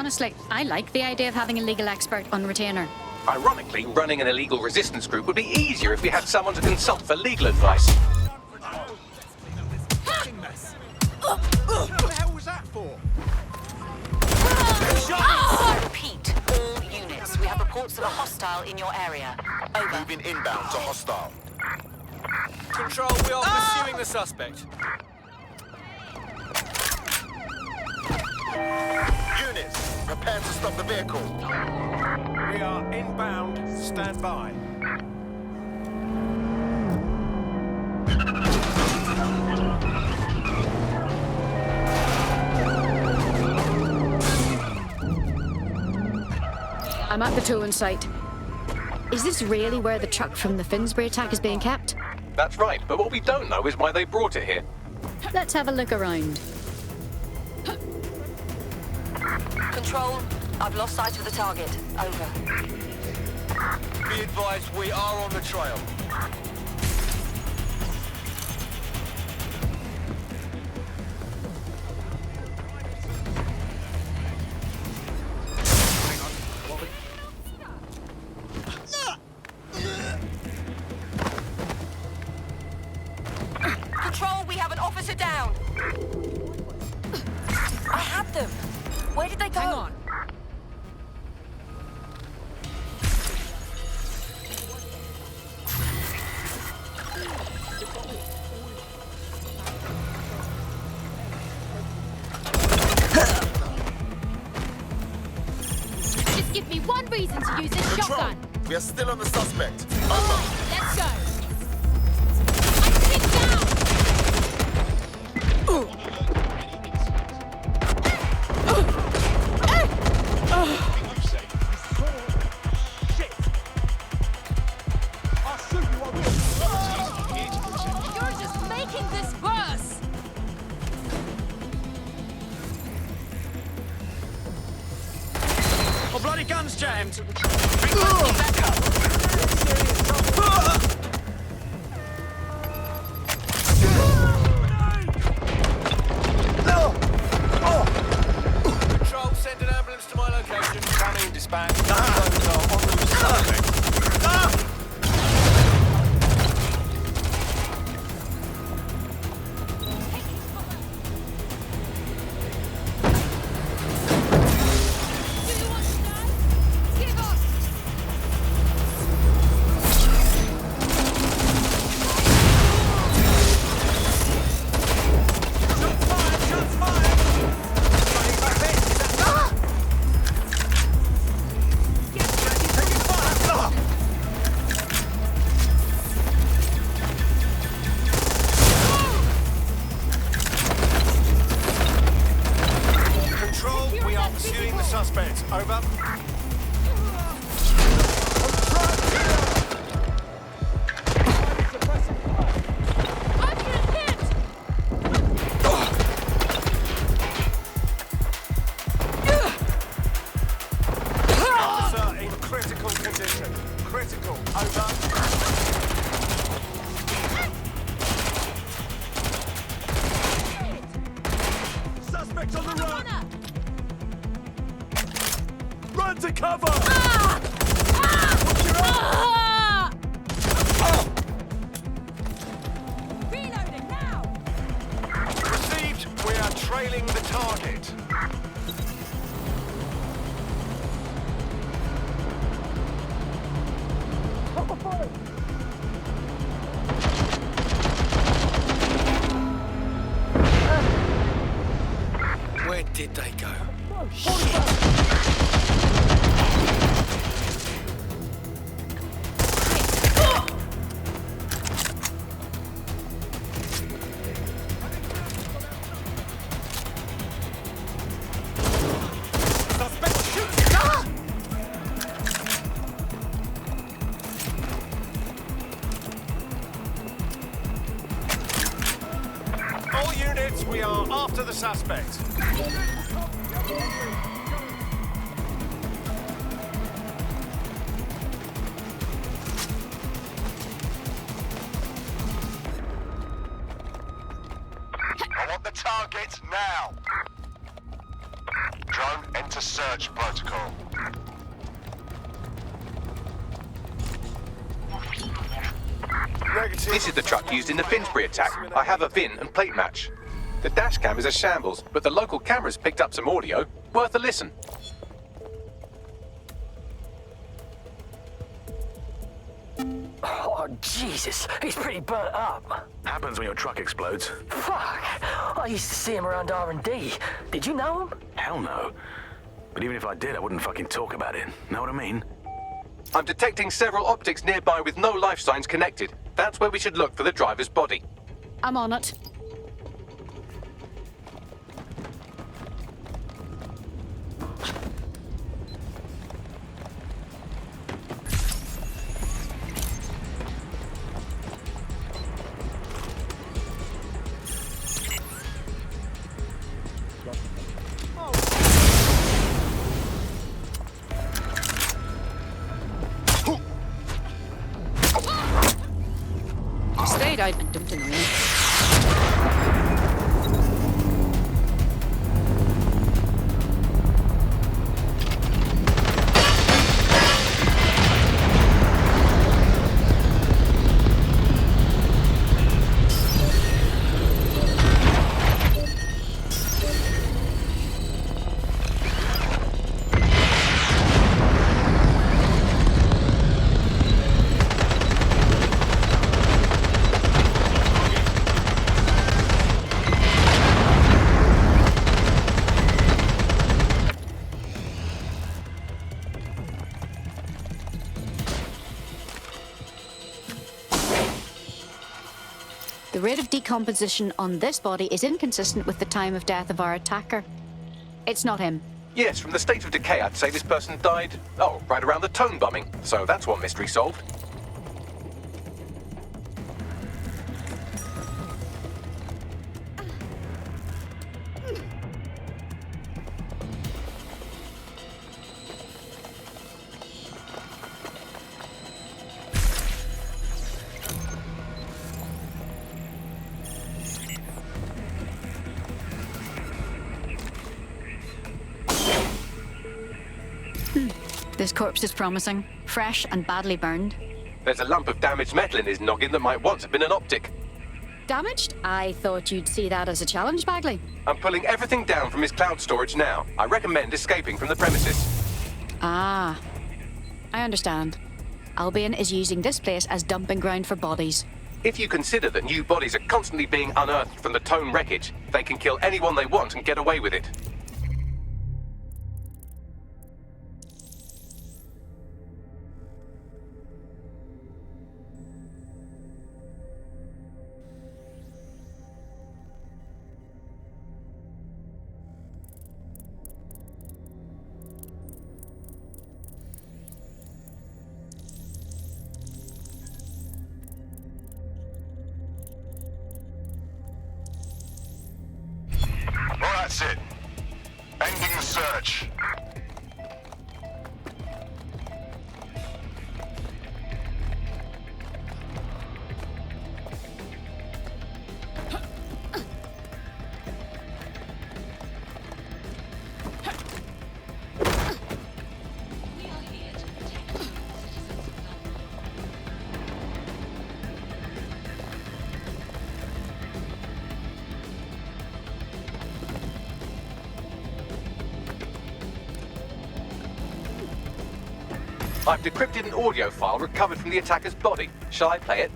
Honestly, I like the idea of having a legal expert on retainer. Ironically, running an illegal resistance group would be easier if we had someone to consult for legal advice. What the hell was that for? I repeat, all units. We have reports of a hostile in your area. Over. Moving inbound to hostile. Control, we are pursuing the suspect. Units, prepare to stop the vehicle. We are inbound. Stand by. I'm at the towing site. Is this really where the truck from the Finsbury attack is being kept? That's right, but what we don't know is why they brought it here. Let's have a look around. Control, I've lost sight of the target. Over. Be advised, we are on the trail. Control, we have an officer down. I had them. Where did they go? Hang on. Just give me one reason to use this Control, shotgun. we are still on the suspect. Let's go. I'm pinned down. You're just making this worse. Oh, bloody gun's jammed. Control, send an ambulance to my location. Coming, dispatch. Drones are en route to suspect. Give up. Shots fired! Shots fired! Running back in. Is that taking fire? Control, we are pursuing the suspect. Over. I'm getting hit. Officer in critical condition. Critical. Over. Suspect on the run. Runner. Run to cover. Ah! Reloading now. Received. We are trailing the target. Where did they go? Suspect shooting! All units, we are after the suspect. I want the target now. Drone Don't enter search protocol. Negative. This is the truck used in the Finsbury attack. I have a VIN and plate match. The dash cam is a shambles, but the local cameras picked up some audio. Worth a listen. Oh, Jesus, he's pretty burnt up. Happens when your truck explodes. Fuck, I used to see him around R&D. Did you know him? Hell no. But even if I did, I wouldn't fucking talk about it. Know what I mean? I'm detecting several optics nearby with no life signs connected. That's where we should look for the driver's body. I'm on it. Stayed out and dumped in the rain. The rate of decomposition on this body is inconsistent with the time of death of our attacker. It's not him. Yes, from the state of decay, I'd say this person died, right around the tone bombing. So that's one mystery solved. This corpse is promising. Fresh and badly burned. There's a lump of damaged metal in his noggin that might once have been an optic. Damaged? I thought you'd see that as a challenge, Bagley. I'm pulling everything down from his cloud storage now. I recommend escaping from the premises. Ah, I understand. Albion is using this place as dumping ground for bodies. If you consider that new bodies are constantly being unearthed from the Tone wreckage, they can kill anyone they want and get away with it. Well, that's it. Ending the search. I've decrypted an audio file recovered from the attacker's body. Shall I play it?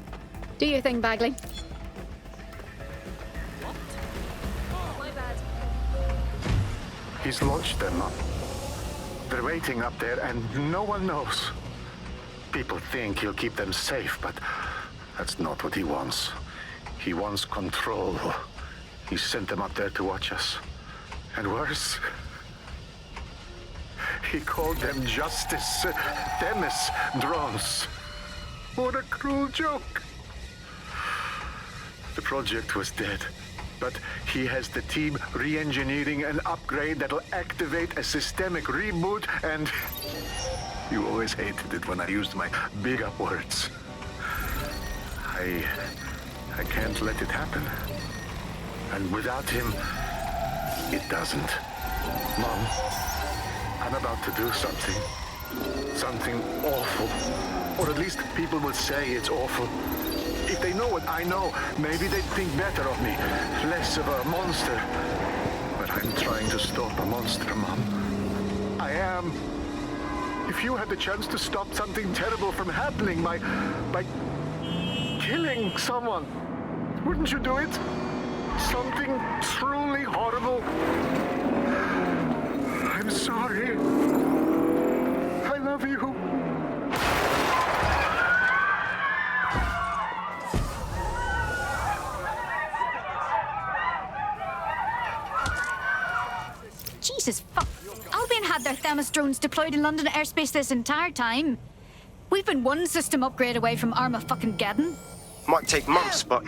Do your thing, Bagley. He's launched them up. They're waiting up there and no one knows. People think he'll keep them safe, but that's not what he wants. He wants control. He sent them up there to watch us. And worse, he called them Justice Themis drones. What a cruel joke. The project was dead, but he has the team re-engineering an upgrade that'll activate a systemic reboot, and you always hated it when I used my big-up words. I can't let it happen. And without him, it doesn't. Mom? I'm about to do something. Something awful. Or at least people will say it's awful. If they know what I know, maybe they'd think better of me. Less of a monster. But I'm trying to stop a monster, Mom. I am. If you had the chance to stop something terrible from happening by killing someone, wouldn't you do it? Something truly horrible. I'm sorry. I love you. Jesus fuck. Albion had their Themis drones deployed in London airspace this entire time. We've been one system upgrade away from Armageddon. Might take months, but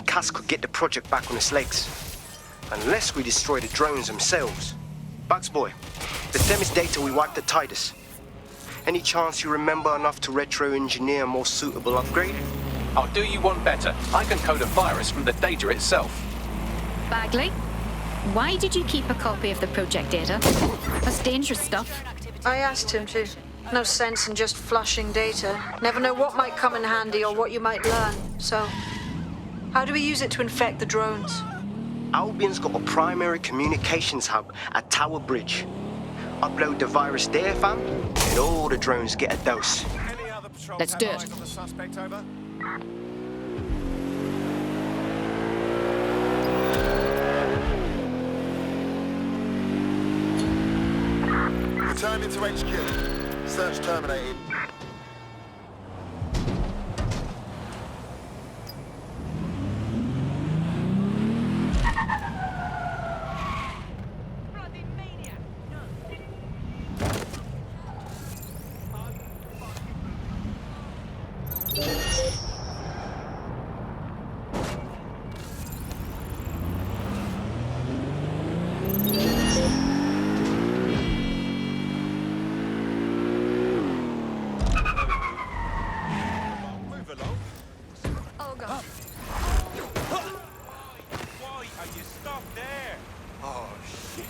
Cass could get the project back on its legs. Unless we destroy the drones themselves. Bugs boy, the Themis data we wiped at Titus. Any chance you remember enough to retro-engineer a more suitable upgrade? I'll do you one better. I can code a virus from the data itself. Bagley, why did you keep a copy of the project data? That's dangerous stuff. I asked him to. No sense in just flushing data. Never know what might come in handy or what you might learn. So, how do we use it to infect the drones? Albion's got a primary communications hub at Tower Bridge. Upload the virus there, fam, and all the drones get a dose. Any other patrols Let's have do it. eyes on the suspect, over? Returning to HQ. Search terminated. Why are you stopped there? Oh, shit.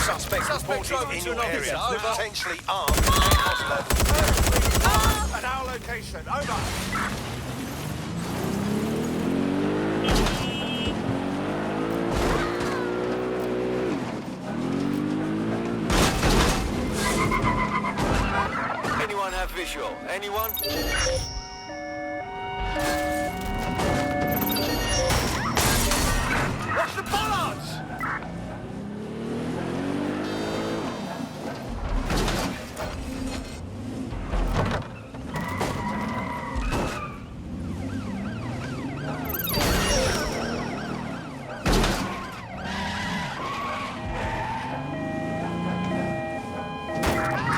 Suspect reported in your area. Potentially armed and hostile. Armed at our location. Over. Anyone have visual? Anyone? Watch the bollards!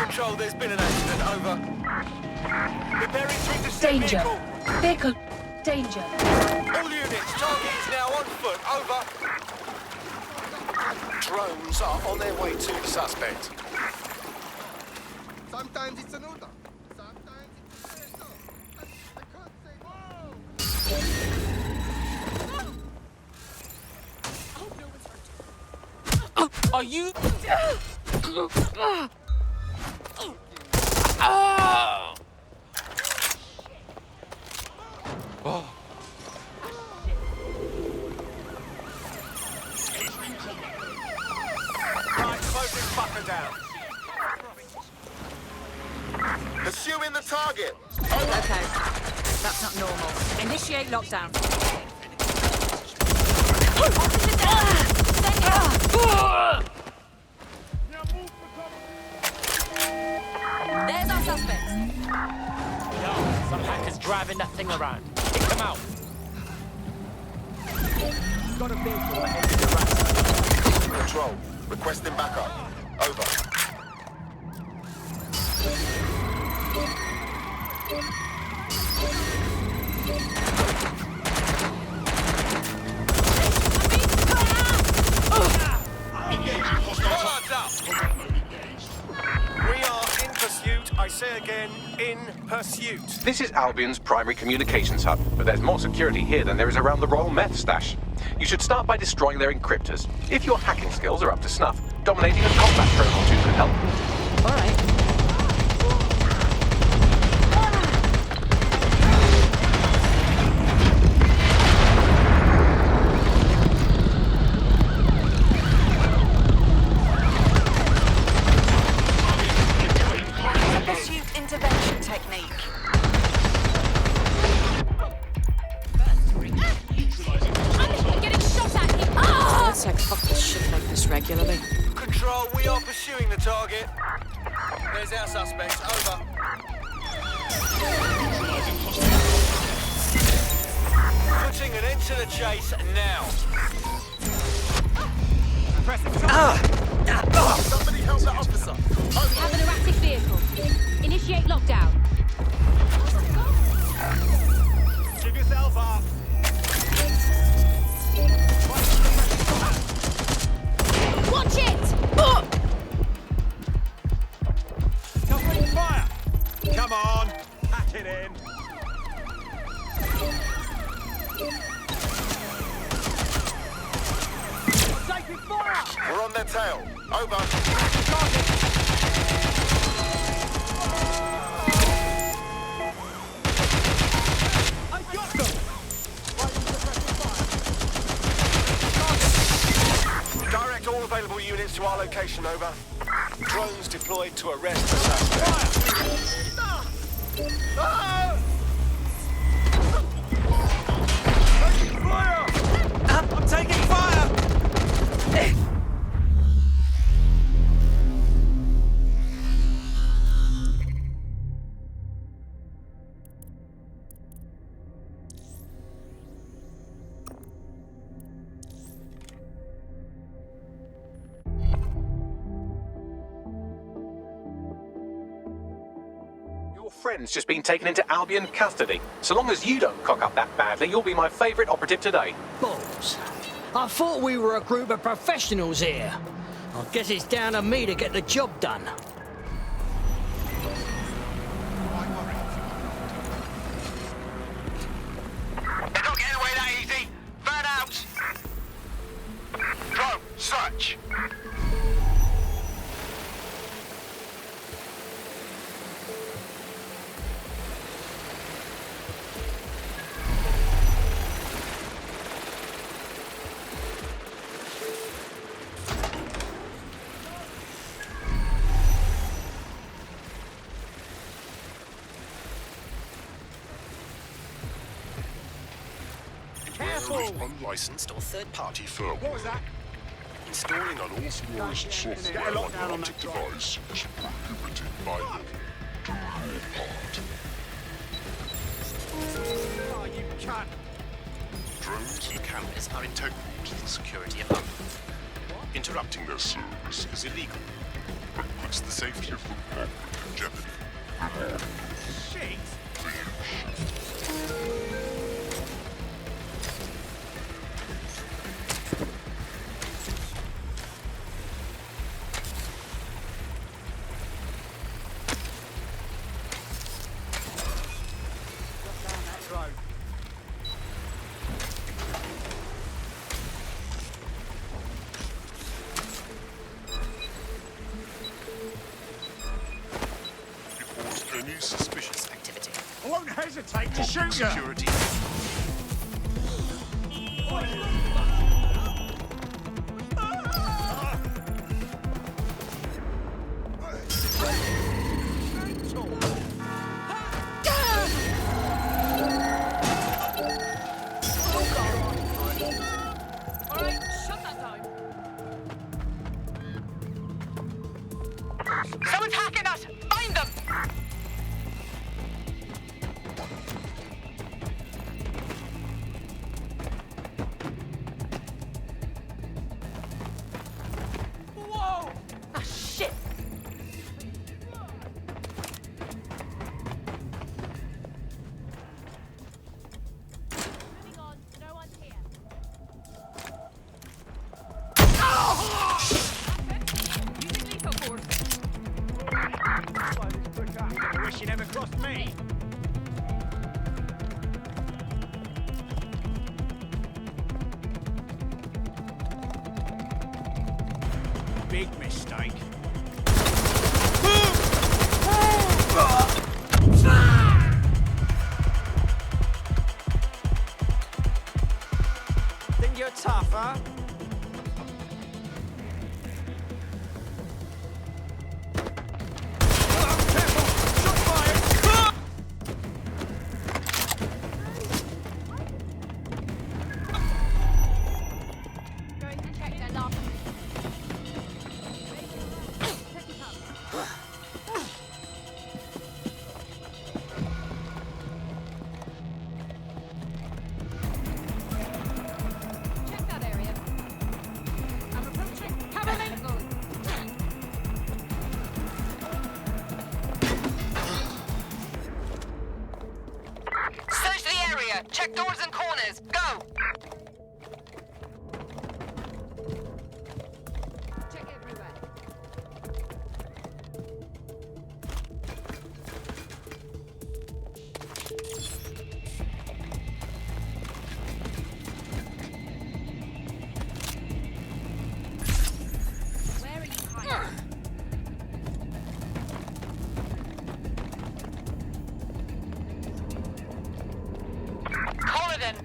Control, there's been an accident. Over. We're bearing through the Danger. vehicle. Vehicle. Danger. All units, target is now on foot. Over. Drones are on their way to the suspect. Sometimes it's an order. Sometimes it's a I can't say Are you? Right, close this fucker down. Pursuing the target. Okay. That's not normal. Initiate lockdown. There's our suspect. Yo, some hackers driving that thing around. Kick them out. Got a vehicle ahead to the right. Control. Requesting backup. Over. Guards up. We are in pursuit. I say again, in pursuit. This is Albion's primary communications hub, but there's more security here than there is around the Royal Meth stash. You should start by destroying their encryptors. If your hacking skills are up to snuff, dominating a combat protocol too could help. All right. Pursuit intervention technique. I'm getting shot at here. Let's like fuck this shit like this regularly. Control, we are pursuing the target. There's our suspect. Over. Putting an end to the chase now. Somebody help that officer. We have an erratic vehicle. Initiate lockdown. Give yourself up. Watch it! Covering fire. Come on. Pack it in. Taking fire. We're on their tail. Over. I got them. Direct all available units to our location, over. Drones deployed to arrest the suspect. I'm taking fire! Your friend's just been taken into Albion custody. So long as you don't cock up that badly, you'll be my favourite operative today. Balls. I thought we were a group of professionals here. I guess it's down to me to get the job done. They're not getting away that easy. Burn out. Drone, search. Unlicensed or third-party firmware. What was that? Installing unauthorized software on an optic device is prohibited by law. Do your part. Oh, you cunt! Drones and cameras are integral to the security of Earth. Interrupting their service is illegal, but puts the safety of the public in jeopardy. Shit! hesitate to shoot you. Security. Someone's hacking us! Find them! Whoa! Ah, shit! Moving on. No one's here. Using lethal force. I wish you never crossed me. Big mistake. Think you're tough, huh? Going to check their last. Check that area. I'm approaching. Cover me. Search the area! Check doors and corners! Go! Check everywhere. Where are you hiding? Corridon!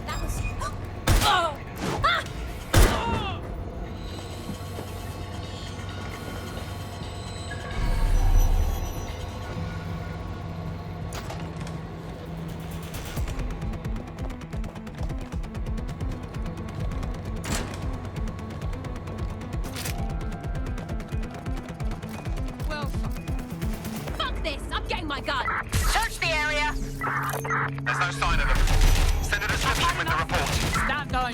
That was. Oh! Ah! Well, fuck this! I'm getting my gun! Search the area! There's no sign of them. Send a description with the report. Stand down.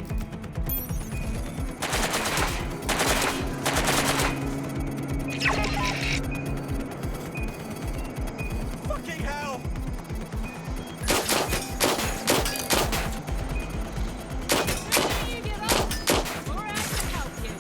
Fucking hell! You get up! We're out to help you.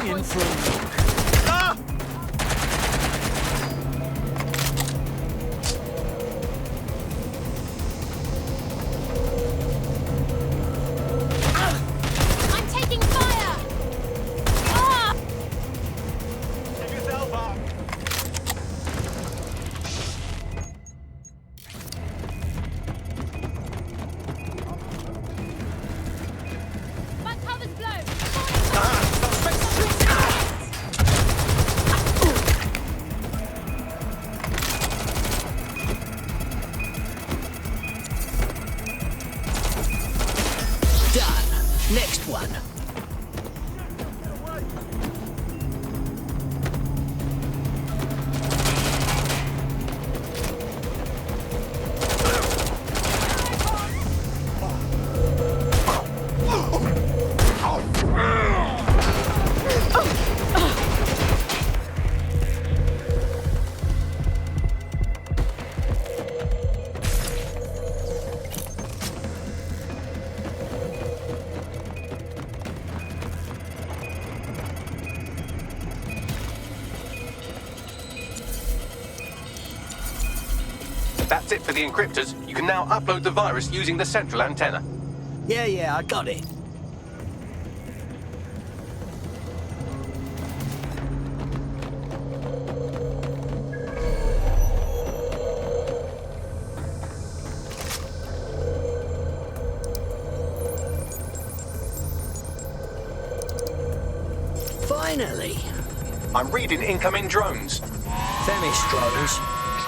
Going in for a look. I'm taking fire! Ah! Give yourself up. My cover's blown! Done. Next one. That's it for the encryptors. You can now upload the virus using the central antenna. Yeah, I got it. Finally. I'm reading incoming drones. Themis drones?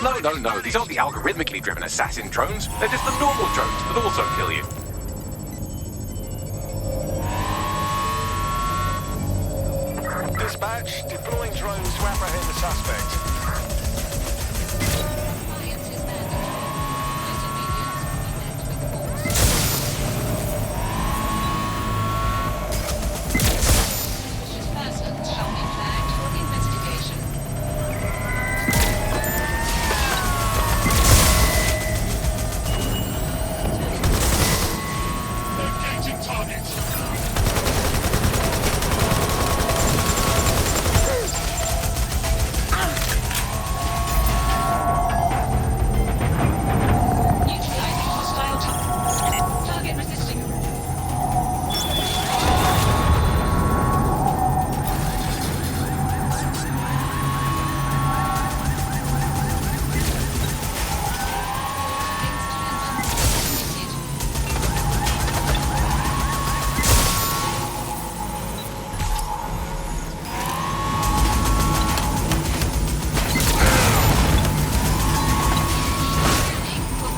No. These aren't the algorithmically driven assassin drones. They're just the normal drones that also kill you. Dispatch, deploying drones to apprehend the suspect.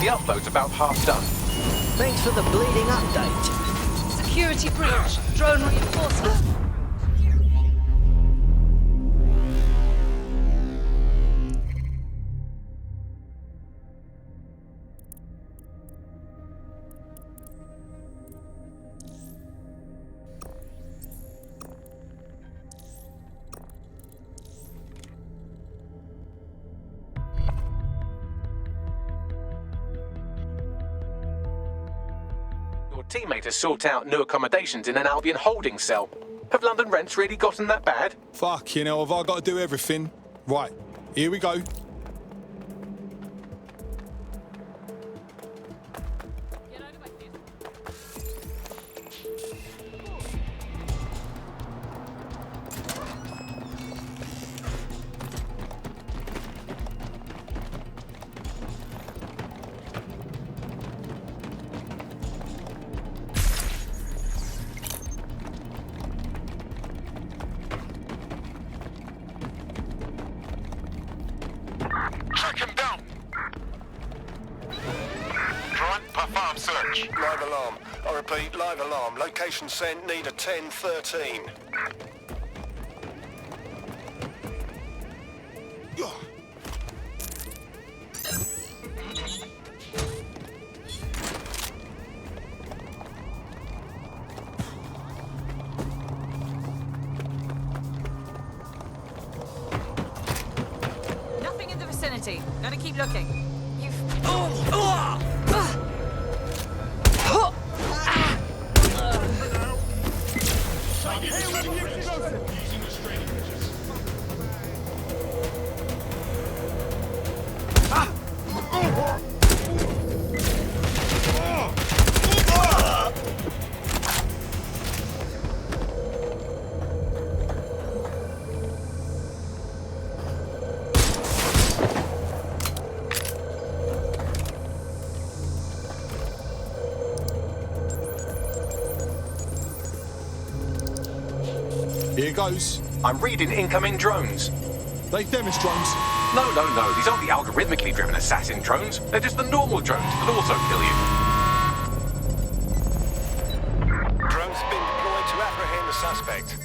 The upload's about half done. Thanks for the bleeding update. Security breach. Drone reinforcement. Your teammate has sought out new accommodations in an Albion holding cell. Have London rents really gotten that bad? Fuck, you know, have I got to do everything? Right, here we go. Track him down. Drone, perform search. Live alarm. I repeat, live alarm. Location sent, need a 1013. Nothing in the vicinity. Gotta keep looking. You've... Here goes. I'm reading incoming drones. They Themis drones? No. These aren't the algorithmically driven assassin drones. They're just the normal drones that also kill you. Drone's been deployed to apprehend the suspect.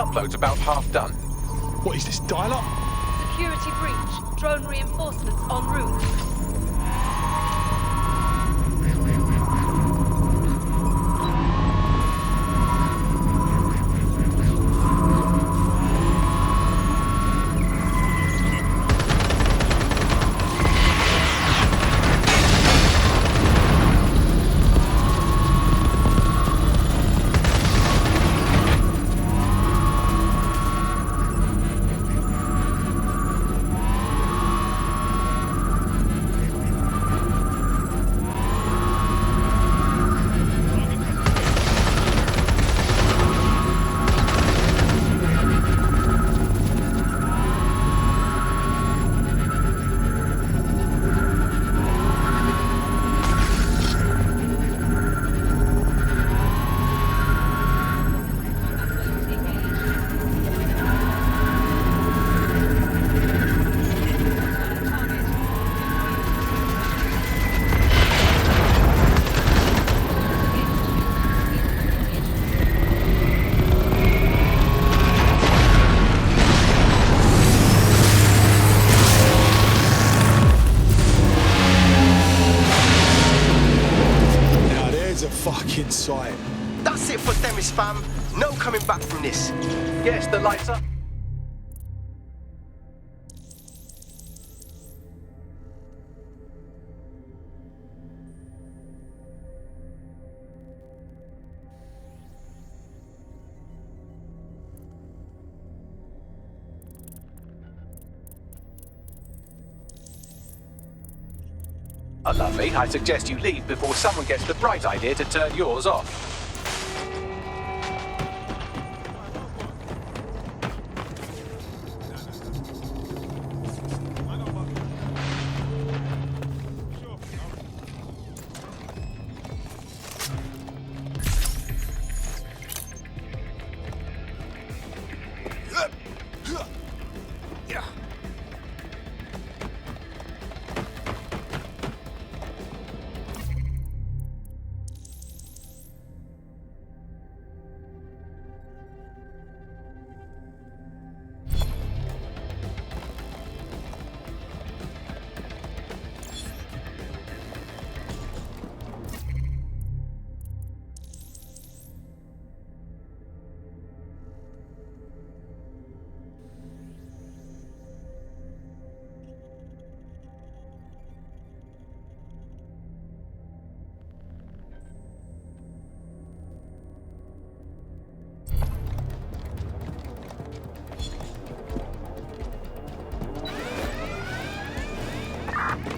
upload's about half done. What is this, dial-up? Security breach. Drone reinforcements en route. Fucking sight. That's it for Themis, fam. No coming back from this. Yes, the lights are... Lovely. I suggest you leave before someone gets the bright idea to turn yours off.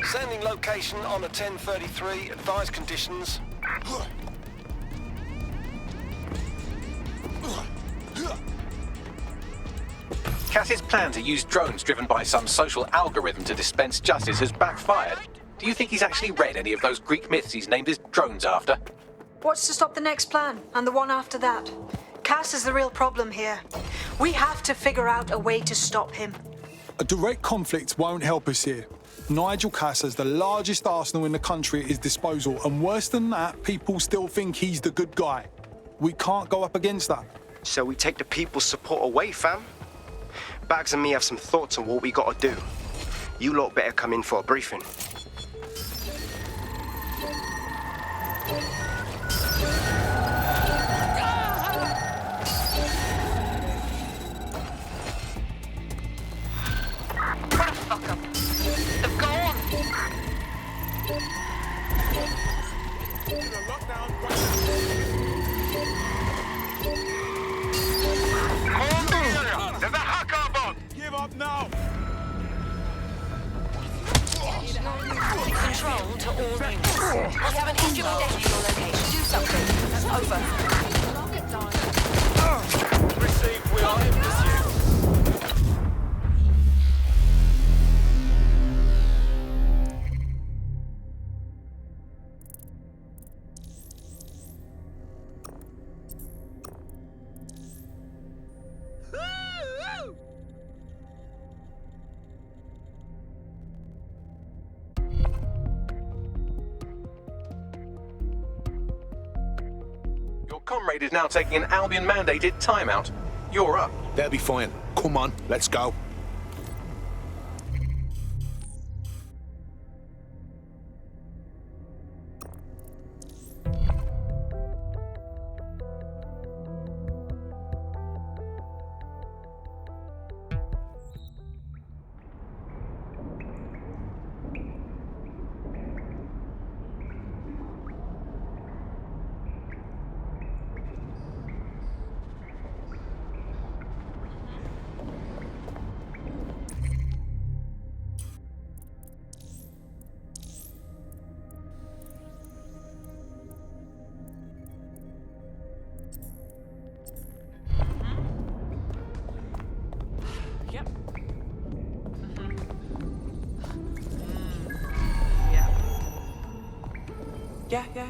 Sending location on a 1033. Advised conditions. Cass's plan to use drones driven by some social algorithm to dispense justice has backfired. Do you think he's actually read any of those Greek myths he's named his drones after? What's to stop the next plan, and the one after that? Cass is the real problem here. We have to figure out a way to stop him. A direct conflict won't help us here. Nigel Cass has the largest arsenal in the country at his disposal, and worse than that, people still think he's the good guy. We can't go up against that. So we take the people's support away, fam? Bags and me have some thoughts on what we gotta do. You lot better come in for a briefing. Give up now! Control to all units. We have an injured deck at your location. Do something. Over. Received. We are in pursuit. Your comrade is now taking an Albion-mandated timeout. You're up. They'll be fine. Come on, let's go. Yep. Yeah.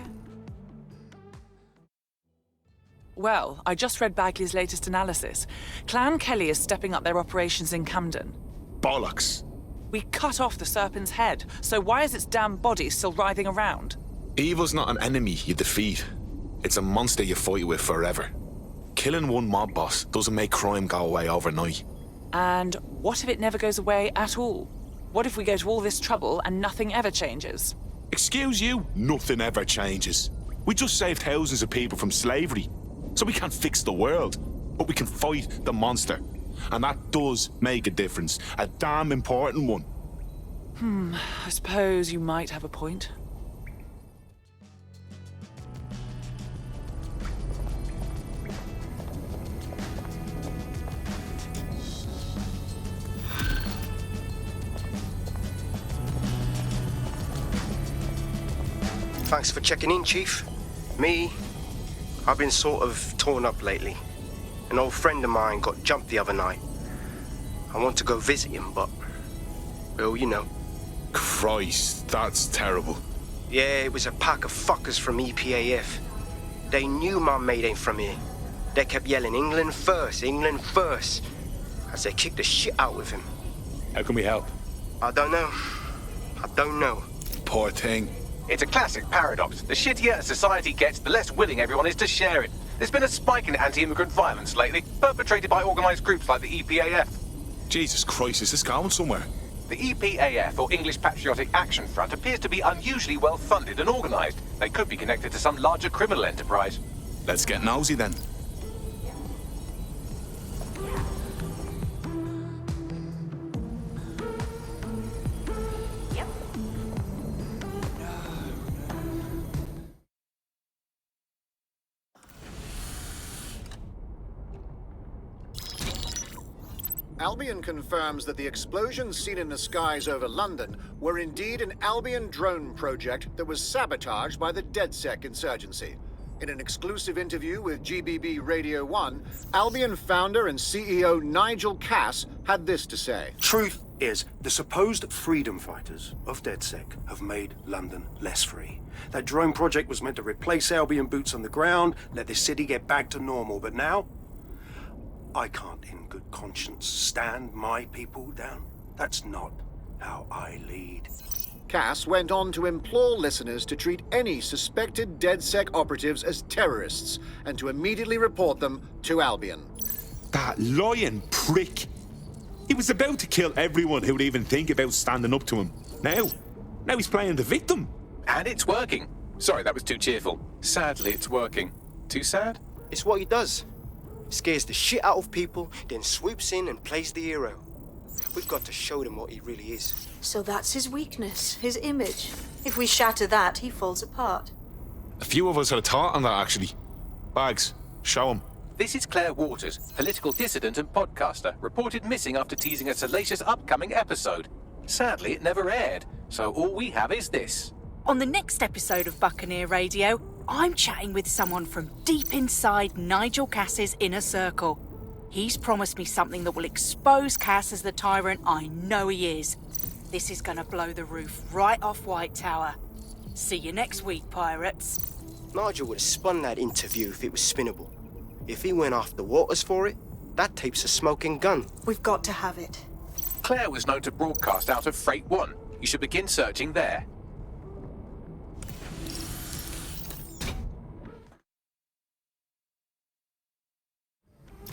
Well, I just read Bagley's latest analysis. Clan Kelly is stepping up their operations in Camden. Bollocks. We cut off the serpent's head, so why is its damn body still writhing around? Evil's not an enemy you defeat. It's a monster you fight with forever. Killing one mob boss doesn't make crime go away overnight. And what if it never goes away at all? What if we go to all this trouble and nothing ever changes? Excuse you? Nothing ever changes. We just saved thousands of people from slavery. So we can't fix the world, but we can fight the monster. And that does make a difference. A damn important one. I suppose you might have a point. Thanks for checking in, Chief. I've been sort of torn up lately. An old friend of mine got jumped the other night. I want to go visit him, but... well, you know. Christ, that's terrible. Yeah, it was a pack of fuckers from EPAF. They knew my mate ain't from here. They kept yelling, England first, as they kicked the shit out of him. How can we help? I don't know. Poor thing. It's a classic paradox. The shittier a society gets, the less willing everyone is to share it. There's been a spike in anti-immigrant violence lately, perpetrated by organised groups like the EPAF. Jesus Christ, is this going somewhere? The EPAF, or English Patriotic Action Front, appears to be unusually well funded and organised. They could be connected to some larger criminal enterprise. Let's get nosy then. Albion confirms that the explosions seen in the skies over London were indeed an Albion drone project that was sabotaged by the DedSec insurgency. In an exclusive interview with GBB Radio 1, Albion founder and CEO Nigel Cass had this to say. Truth is, the supposed freedom fighters of DedSec have made London less free. That drone project was meant to replace Albion boots on the ground, let the city get back to normal, but now I can't in good conscience stand my people down. That's not how I lead. Cass went on to implore listeners to treat any suspected DedSec operatives as terrorists and to immediately report them to Albion. That lying prick. He was about to kill everyone who would even think about standing up to him. Now he's playing the victim. And it's working. Sorry, that was too cheerful. Sadly, it's working. Too sad? It's what he does. Scares the shit out of people, then swoops in and plays the hero. We've got to show them what he really is. So that's his weakness, his image. If we shatter that, he falls apart. A few of us had a thought on that, actually. Bags, show him. This is Claire Waters, political dissident and podcaster, reported missing after teasing a salacious upcoming episode. Sadly, it never aired, so all we have is this. On the next episode of Buccaneer Radio, I'm chatting with someone from deep inside Nigel Cass's inner circle. He's promised me something that will expose Cass as the tyrant I know he is. This is gonna blow the roof right off White Tower. See you next week, pirates. Nigel would have spun that interview if it was spinnable. If he went after Waters for it, that tape's a smoking gun. We've got to have it. Claire was known to broadcast out of Freight 1. You should begin searching there.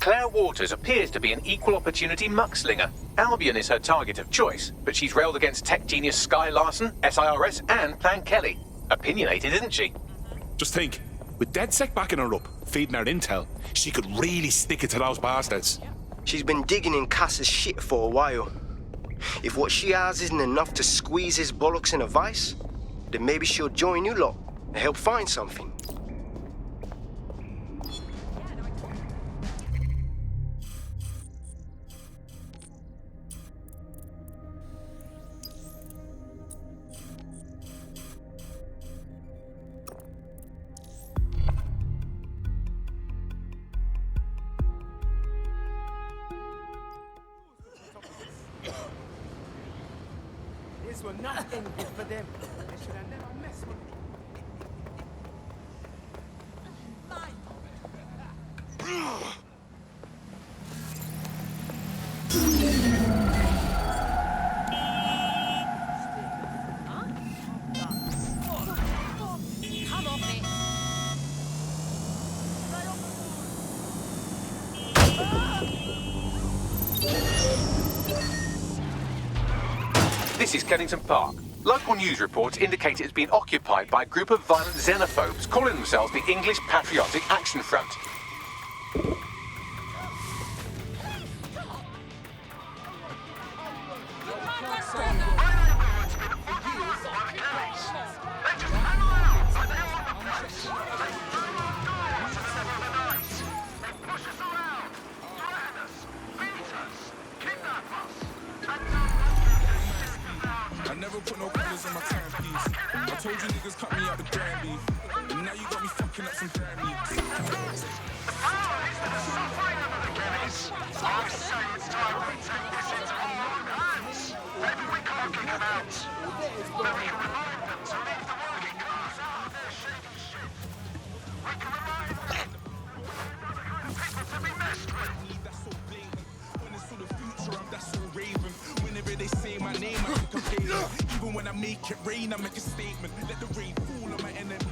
Claire Waters appears to be an equal opportunity muckslinger. Albion is her target of choice, but she's railed against tech genius Sky Larson, SIRS, and Plan Kelly. Opinionated, isn't she? Just think, with DedSec backing her up, feeding her intel, she could really stick it to those bastards. She's been digging in Cass's shit for a while. If what she has isn't enough to squeeze his bollocks in a vice, then maybe she'll join you lot and help find something. This will not end good for them. They should have never messed with me. Come on, mate. This is Kennington Park. Local news reports indicate it has been occupied by a group of violent xenophobes calling themselves the English Patriotic Action Front. I never put no colors on my timepiece. I told you niggas cut me out the grand beef. And now you got me fucking up some Grammys. Whenever they say my name, I think I'm Galen. Even when I make it rain, I make a statement. Let the rain fall on my enemies.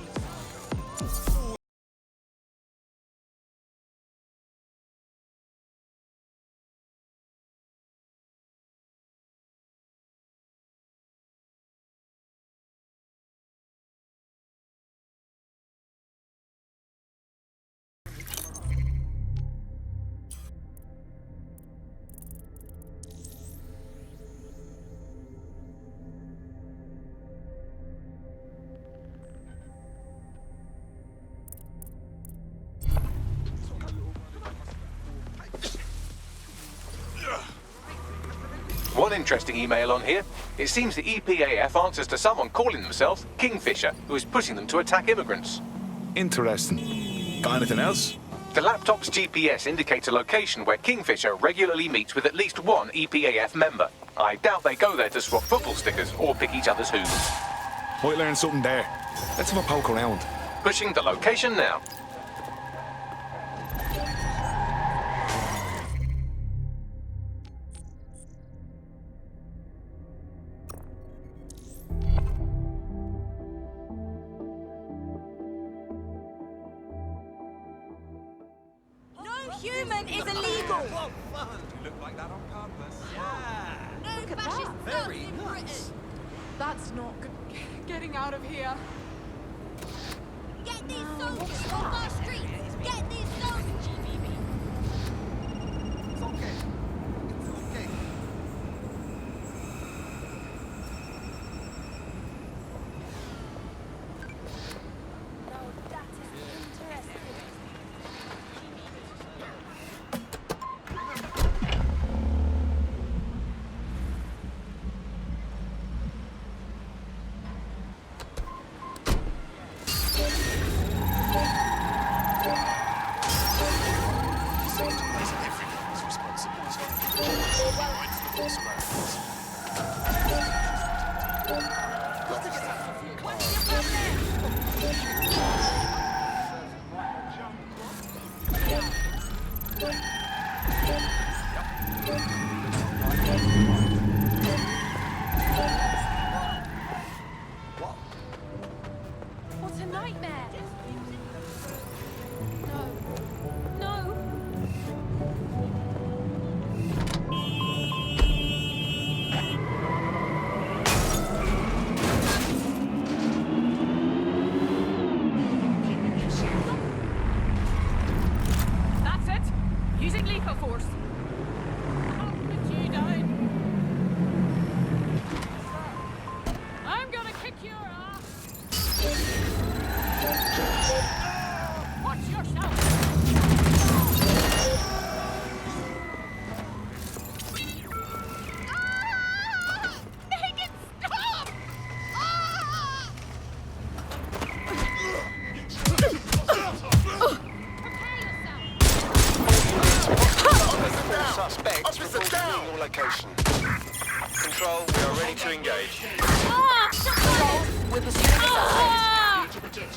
One interesting email on here. It seems the EPAF answers to someone calling themselves Kingfisher, who is pushing them to attack immigrants. Interesting. Got anything else? The laptop's GPS indicates a location where Kingfisher regularly meets with at least one EPAF member. I doubt they go there to swap football stickers or pick each other's hooves. Might learn something there. Let's have a poke around. Pushing the location now. Human is illegal! You look like that on purpose. Yeah. No Look at fascist that. thugs Very in nice. Britain. That's not good. Getting out of here. Get these soldiers off our streets! Get these soldiers! It's okay. It's okay. No, that is interesting. What a nightmare! No. No! Alpha Force. I'll put you down. I'm gonna kick your ass. Watch yourself. Make it stop! Suspects reported in your location. Control, we are ready to engage. We're pursuing the suspect.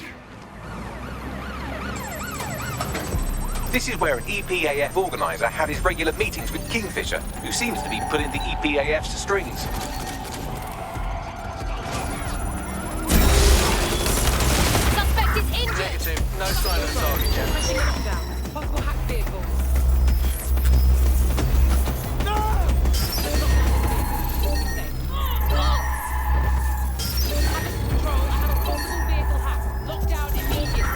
This is where an EPAF organizer had his regular meetings with Kingfisher, who seems to be pulling the EPAF's strings. Suspect is injured! Negative, no sign of the target yet. Pressing lockdown. Possible hack vehicle. Control, I have a possible vehicle hack. Lockdown immediate.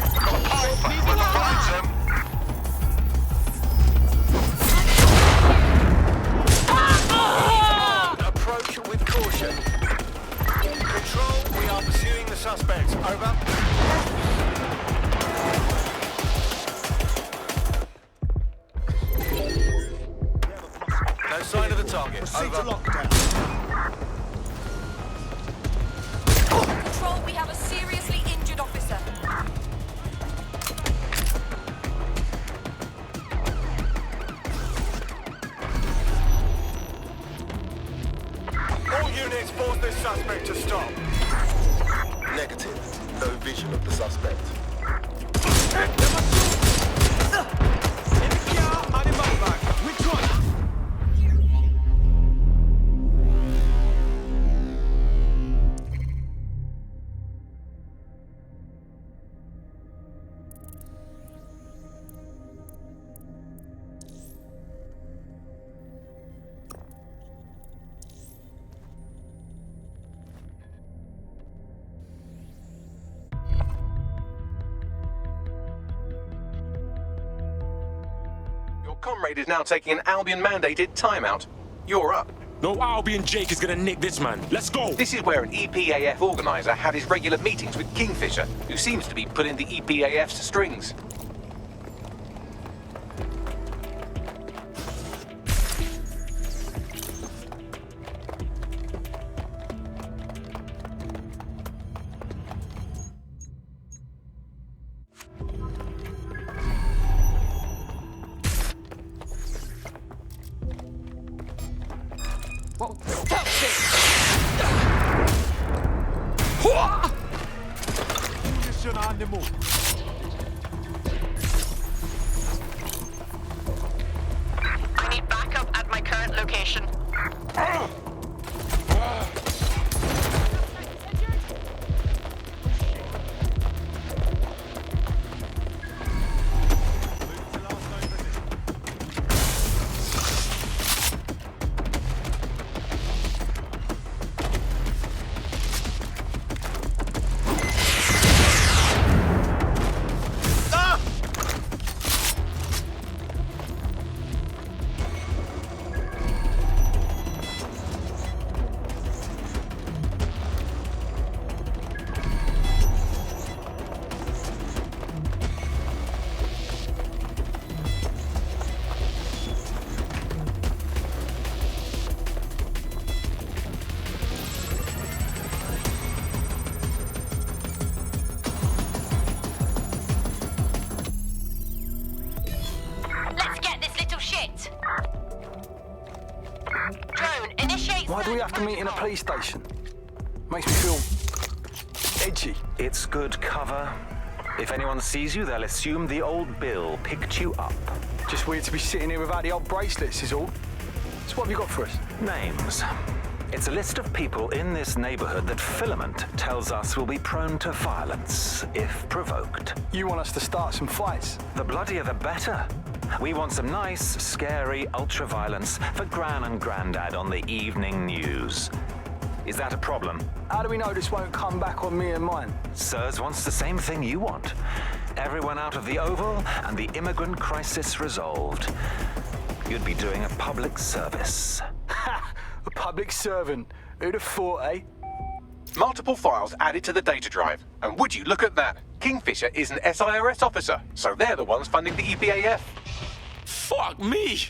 Approach with caution. Control, we are pursuing the suspect. Over. No sign of the target. Proceed to Over. lockdown. Control, we have a seriously injured officer. All units force this suspect to stop. Negative. No vision of the suspect. Which one? Your comrade is now taking an Albion-mandated timeout. You're up. No Albion Jake is gonna nick this man. Let's go! This is where an EPAF organizer had his regular meetings with Kingfisher, who seems to be pulling the EPAF's strings. Stop this! Mission on the move. I need backup at my current location. Why do we have to meet in a police station? Makes me feel edgy. It's good cover. If anyone sees you, they'll assume the old Bill picked you up. Just weird to be sitting here without the old bracelets is all. So what have you got for us? Names. It's a list of people in this neighborhood that Filament tells us will be prone to violence, if provoked. You want us to start some fights? The bloodier the better. We want some nice, scary ultra-violence for Gran and Grandad on the evening news. Is that a problem? How do we know this won't come back on me and mine? Sirs wants the same thing you want. Everyone out of the Oval and the immigrant crisis resolved. you'd be doing a public service. Ha! A public servant. Who'd have thought, eh? Multiple files added to the data drive. And would you look at that? Kingfisher is an SIRS officer, so they're the ones funding the EPAF. Fuck me!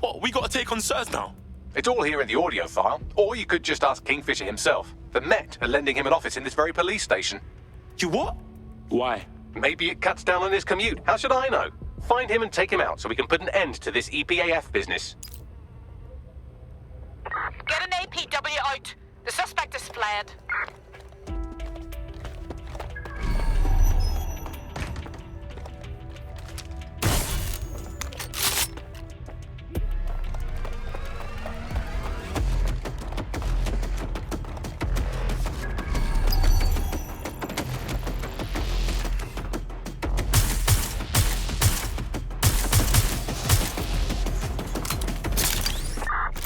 What, we gotta take on Sirs now? It's all here in the audio file. Or you could just ask Kingfisher himself. The Met are lending him an office in this very police station. You what? Why? Maybe it cuts down on his commute. How should I know? Find him and take him out so we can put an end to this EPAF business. Get an APW out. The suspect is fled.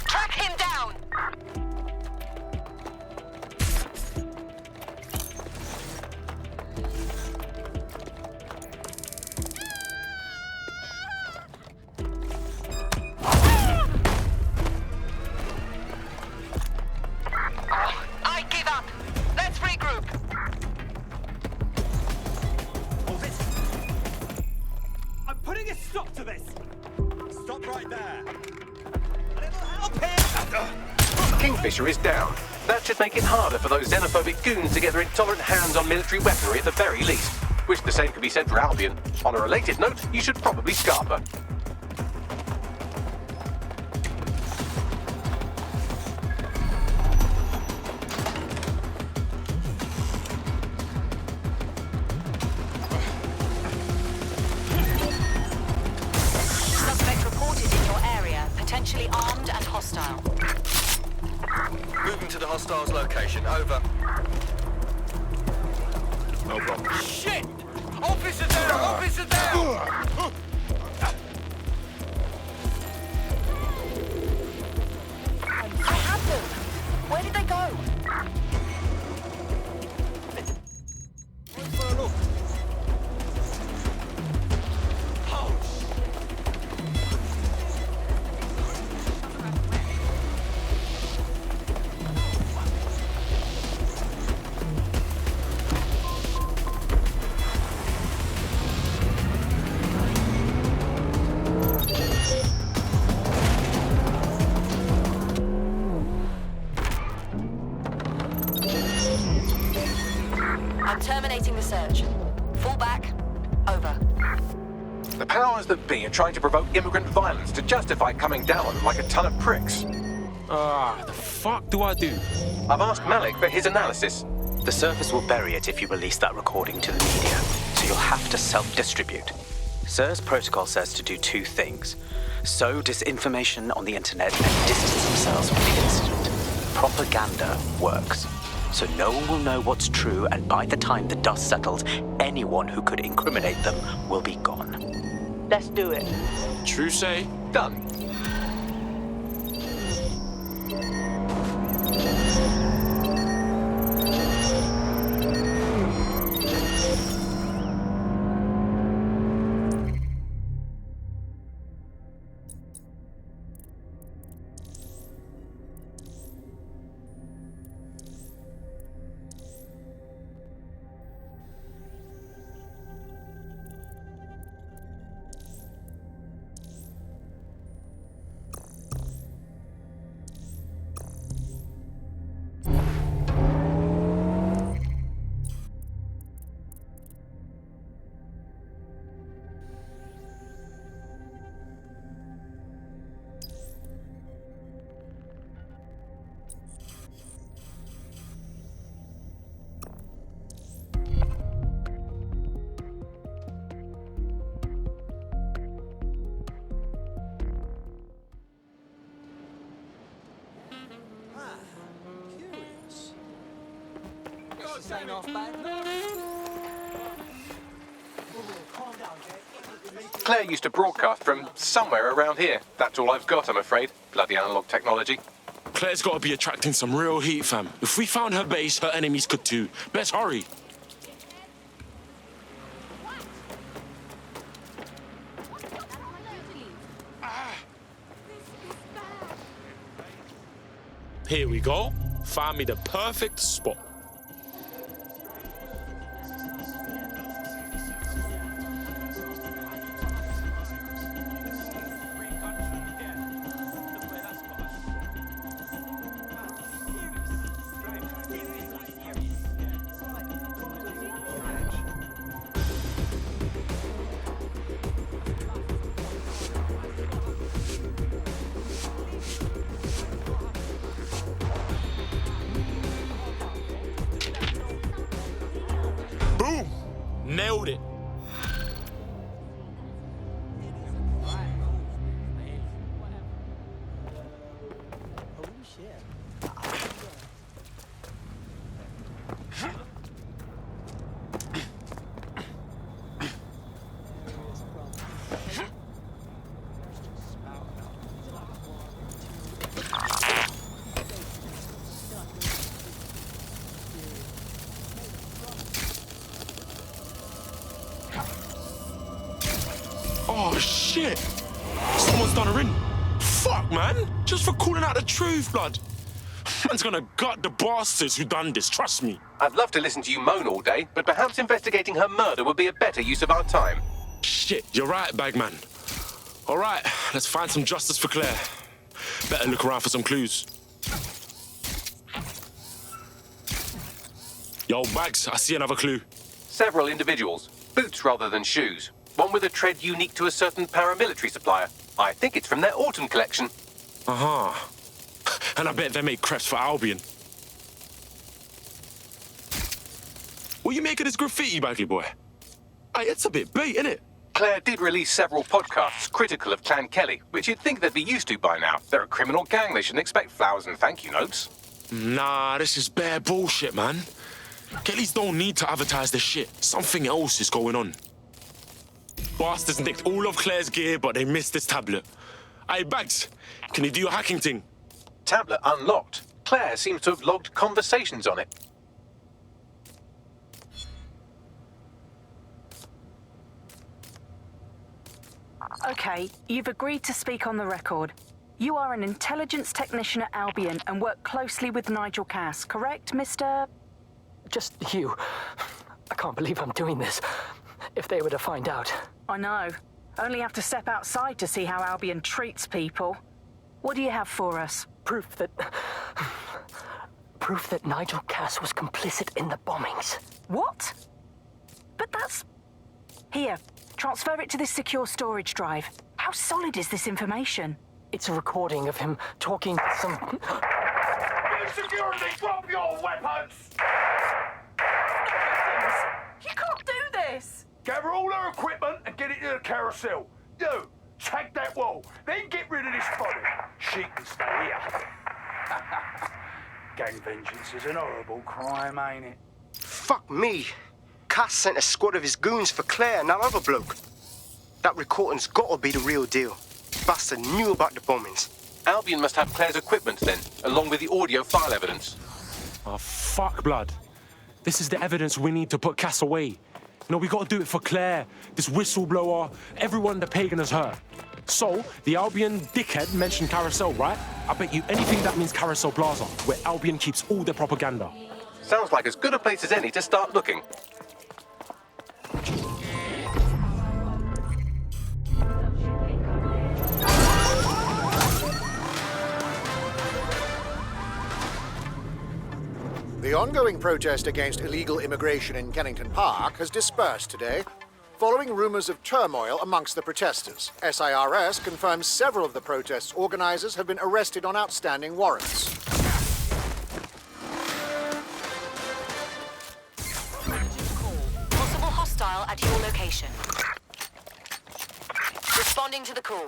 Track him down. I give up. Let's regroup. I'm putting a stop to this. Stop right there. A little help here. Kingfisher is down. That should make it harder for those xenophobic goons to get their intolerant hands on military weaponry at the very least. Wish the same could be said for Albion. On a related note, you should probably scarp her. Suspect reported in your area, potentially armed and hostile. Moving to the hostiles location. Over. No problem. Shit! Officer down! Officer down! I have them. Where did they go? I'm terminating the search. Fall back. Over. The powers that be are trying to provoke immigrant violence to justify coming down on them like a ton of pricks. The fuck do I do? I've asked Malik for his analysis. The Surface will bury it if you release that recording to the media, so you'll have to self-distribute. SIR's protocol says to do two things: sow disinformation on the internet and distance themselves from the incident. Propaganda works, so no one will know what's true, and by the time the dust settles, anyone who could incriminate them will be gone. Let's do it. True say. Done. Ain't off bad. Claire used to broadcast from somewhere around here. That's all I've got, I'm afraid. Bloody analog technology. Claire's gotta be attracting some real heat, fam. If we found her base, her enemies could too. Best hurry. Here we go. Find me the perfect spot. Boom! Nailed it. Oh, shit. Someone's done her in. Fuck, man. Just for calling out the truth, blood. Man's gonna gut the bastards who done this, trust me. I'd love to listen to you moan all day, but perhaps investigating her murder would be a better use of our time. Shit, you're right, Bagman. All right, let's find some justice for Claire. Better look around for some clues. Yo, Bags, I see another clue. Several individuals. Boots rather than shoes. One with a tread unique to a certain paramilitary supplier. I think it's from their autumn collection. Uh-huh. And I bet they make crepes for Albion. What you make of this graffiti, Bagley boy? Hey, it's a bit bait, innit? Claire did release several podcasts critical of Clan Kelly, which you'd think they'd be used to by now. They're a criminal gang. They shouldn't expect flowers and thank you notes. Nah, this is bare bullshit, man. Kellys don't need to advertise their shit. Something else is going on. Bastards nicked all of Claire's gear, but they missed this tablet. Hey, Bags, can you do your hacking thing? Tablet unlocked. Claire seems to have logged conversations on it. Okay, you've agreed to speak on the record. You are an intelligence technician at Albion and work closely with Nigel Cass, correct, Mr...? Just you. I can't believe I'm doing this. If they were to find out. I know. Only have to step outside to see how Albion treats people. What do you have for us? Proof that Nigel Cass was complicit in the bombings. What? But that's... Here, transfer it to this secure storage drive. How solid is this information? It's a recording of him talking to some... Security, drop your weapons! You can't do this! Gather all her equipment and get it to the carousel. You, take that wall, then get rid of this body. She can stay here. Gang vengeance is an horrible crime, ain't it? Fuck me. Cass sent a squad of his goons for Claire and that other bloke. That recording's gotta be the real deal. Bastard knew about the bombings. Albion must have Claire's equipment then, along with the audio file evidence. Oh, fuck, blood. This is the evidence we need to put Cass away. You know, we gotta do it for Claire, this whistleblower, everyone the pagan has hurt. So, the Albion dickhead mentioned Carousel, right? I bet you anything that means Carousel Plaza, where Albion keeps all their propaganda. Sounds like as good a place as any to start looking. The ongoing protest against illegal immigration in Kennington Park has dispersed today, following rumours of turmoil amongst the protesters. SIRS confirms several of the protest's organisers have been arrested on outstanding warrants. Possible hostile at your location. Responding to the call.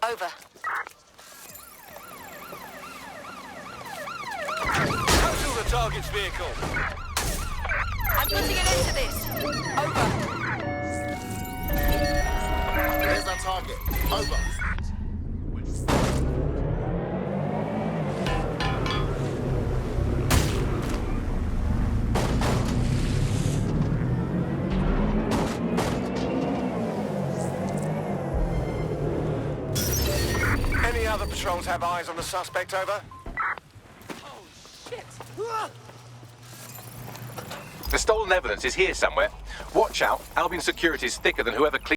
Over. Cancel the target's vehicle. I'm putting an end to this. Over. There's our target. Over. Any other patrols have eyes on the suspect, over? The stolen evidence is here somewhere. Watch out. Albion security is thicker than whoever cleaned